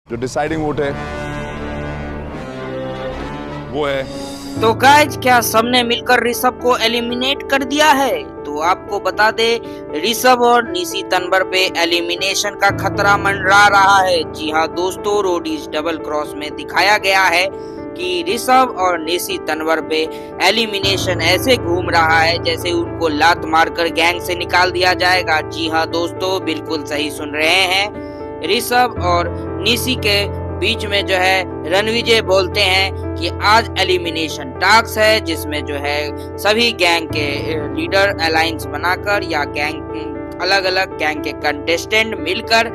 जो deciding vote है वो है। तो गाइज क्या सबने मिलकर ऋषभ को एलिमिनेट कर दिया है? तो आपको बता दे, ऋषभ और निशी तनवर पे एलिमिनेशन का खतरा मंडरा रहा है। जी हाँ दोस्तों, रोडीज डबल क्रॉस में दिखाया गया है कि ऋषभ और निशी तनवर पे एलिमिनेशन ऐसे घूम रहा है जैसे उनको लात मारकर गैंग से निकाल दिया जाएगा। जी हाँ दोस्तों, बिल्कुल सही सुन रहे हैं। ऋषभ और निशी के बीच में जो है रणविजय बोलते हैं कि आज एलिमिनेशन टास्क है, जिसमें जो है सभी गैंग के लीडर अलायंस बनाकर या गैंग अलग अलग गैंग के कंटेस्टेंट मिलकर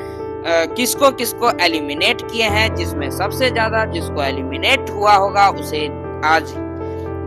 किसको किसको एलिमिनेट किए हैं, जिसमें सबसे ज्यादा जिसको एलिमिनेट हुआ होगा उसे आज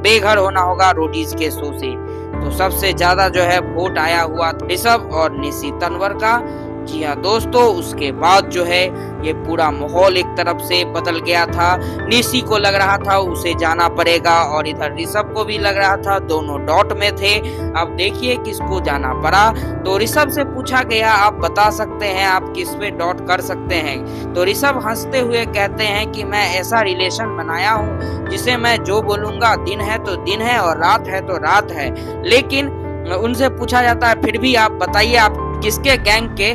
बेघर होना होगा रोडीज के शो से। तो सबसे ज्यादा जो है वोट आया हुआ ऋषभ और निशी तनवर का। जी हाँ दोस्तों, उसके बाद जो है ये पूरा माहौल एक तरफ से बदल गया था। निशी को लग रहा था उसे जाना पड़ेगा और इधर ऋषभ को भी लग रहा था, दोनों डॉट में थे। अब देखिए किसको जाना पड़ा। तो ऋषभ से पूछा गया, आप बता सकते हैं आप किस पे डॉट कर सकते हैं? तो ऋषभ हंसते हुए कहते हैं कि मैं ऐसा रिलेशन बनाया हूँ जिसे मैं जो बोलूंगा दिन है तो दिन है और रात है तो रात है। लेकिन उनसे पूछा जाता है फिर भी आप बताइए आप किसके गैंग के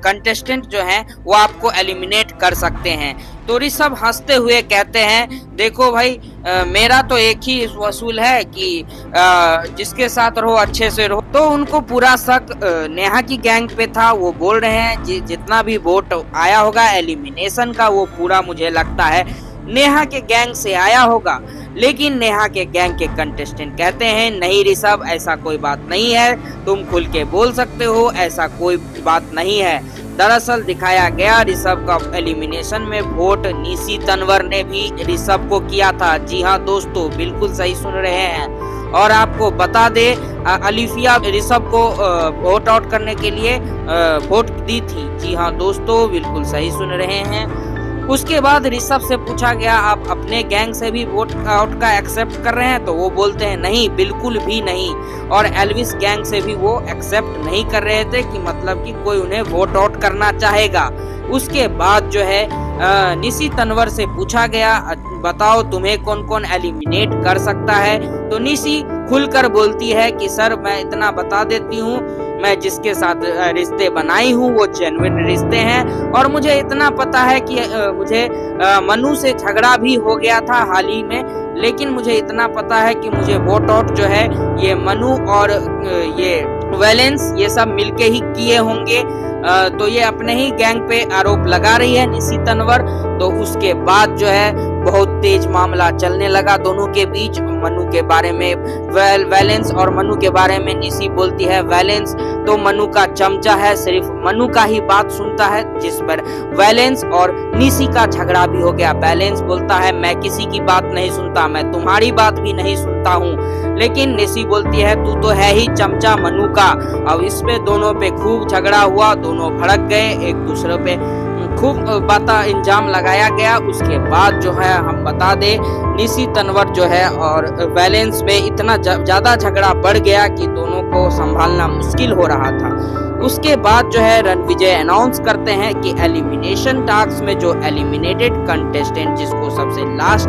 कंटेस्टेंट जो हैं वो आपको एलिमिनेट कर सकते हैं? तो ऋषभ हंसते हुए कहते हैं, देखो भाई मेरा तो एक ही वसूल है कि जिसके साथ रहो अच्छे से रहो। तो उनको पूरा शक नेहा की गैंग पे था। वो बोल रहे हैं जितना भी वोट आया होगा एलिमिनेशन का वो पूरा मुझे लगता है नेहा के गैंग से आया होगा। लेकिन नेहा के गैंग के कंटेस्टेंट कहते हैं नहीं ऋषभ, ऐसा कोई बात नहीं है, तुम खुल के बोल सकते हो, ऐसा कोई बात नहीं है। दरअसल दिखाया गया ऋषभ का एलिमिनेशन में वोट निशी तनवर ने भी ऋषभ को किया था। जी हाँ दोस्तों, बिल्कुल सही सुन रहे हैं। और आपको बता दे, अलिफिया ऋषभ को वोट आउट करने के लिए वोट दी थी। जी हाँ दोस्तों, बिल्कुल सही सुन रहे हैं। उसके बाद ऋषभ से पूछा गया, आप अपने गैंग से भी वोट आउट का एक्सेप्ट कर रहे हैं? तो वो बोलते हैं नहीं, बिल्कुल भी नहीं। और एल्विस गैंग से भी वो एक्सेप्ट नहीं कर रहे थे कि मतलब कि कोई उन्हें वोट आउट करना चाहेगा। उसके बाद जो है निशी तनवर से पूछा गया, बताओ तुम्हें कौन कौन एलिमिनेट कर सकता है? तो निशी खुलकर बोलती है कि सर मैं इतना बता देती हूँ, मैं जिसके साथ रिश्ते बनाई हूँ वो जेन्युइन रिश्ते हैं। और मुझे इतना पता है कि मुझे मनु से झगड़ा भी हो गया था हाल ही में, लेकिन मुझे इतना पता है कि मुझे वोट आउट जो है ये मनु और ये वैलेंस ये सब मिलके ही किए होंगे। तो ये अपने ही गैंग पे आरोप लगा रही है निशी तनवर। तो उसके बाद जो है बहुत तेज मामला चलने लगा दोनों के बीच। मनु के बारे में वैलेंस और मनु के बारे में निशी बोलती है वैलेंस तो मनु का चमचा है, सिर्फ मनु का ही बात सुनता है, जिस पर वैलेंस और निशी का झगड़ा भी हो गया। वैलेंस बोलता है मैं किसी की बात नहीं सुनता, मैं तुम्हारी बात भी नहीं सुनता हूँ। लेकिन निशी बोलती है तू तो है ही चमचा मनु का। अब इस पे दोनों पे खूब झगड़ा हुआ, दोनों भड़क गए, एक दूसरे पे खूब बाता इल्जाम लगाया गया। उसके बाद जो है हम बता दे, निशी तनवर जो है और वैलेंस में इतना ज्यादा झगड़ा बढ़ गया कि दोनों को संभालना मुश्किल हो रहा था। उसके बाद जो है रणविजय अनाउंस करते हैं कि एलिमिनेशन टास्क में जो एलिमिनेटेड कंटेस्टेंट जिसको सबसे लास्ट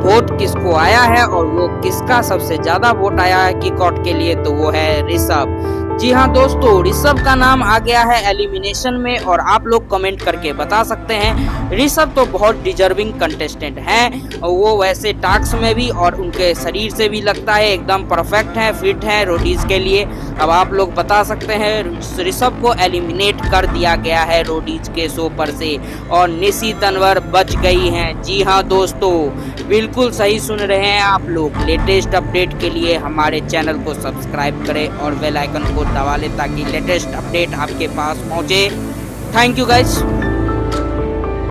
वोट किसको आया है और वो किसका सबसे ज्यादा वोट आया है किक आउट के लिए, तो वो है ऋषभ। जी हाँ दोस्तों, ऋषभ का नाम आ गया है एलिमिनेशन में। और आप लोग कमेंट करके बता सकते हैं, ऋषभ तो बहुत डिजर्विंग कंटेस्टेंट हैं, वो वैसे टास्क में भी और उनके शरीर से भी लगता है एकदम परफेक्ट है, फिट है रोडीज के लिए। अब आप लोग बता सकते हैं, ऋषभ को एलिमिनेट कर दिया गया है रोडीज के शो पर से और निशी तनवर बच गई हैं। जी हाँ दोस्तों, बिल्कुल सही सुन रहे हैं आप लोग। लेटेस्ट अपडेट के लिए हमारे चैनल को सब्सक्राइब करें और बेल आइकन को दबा लें ताकि लेटेस्ट अपडेट आपके पास पहुंचे। Thank you guys.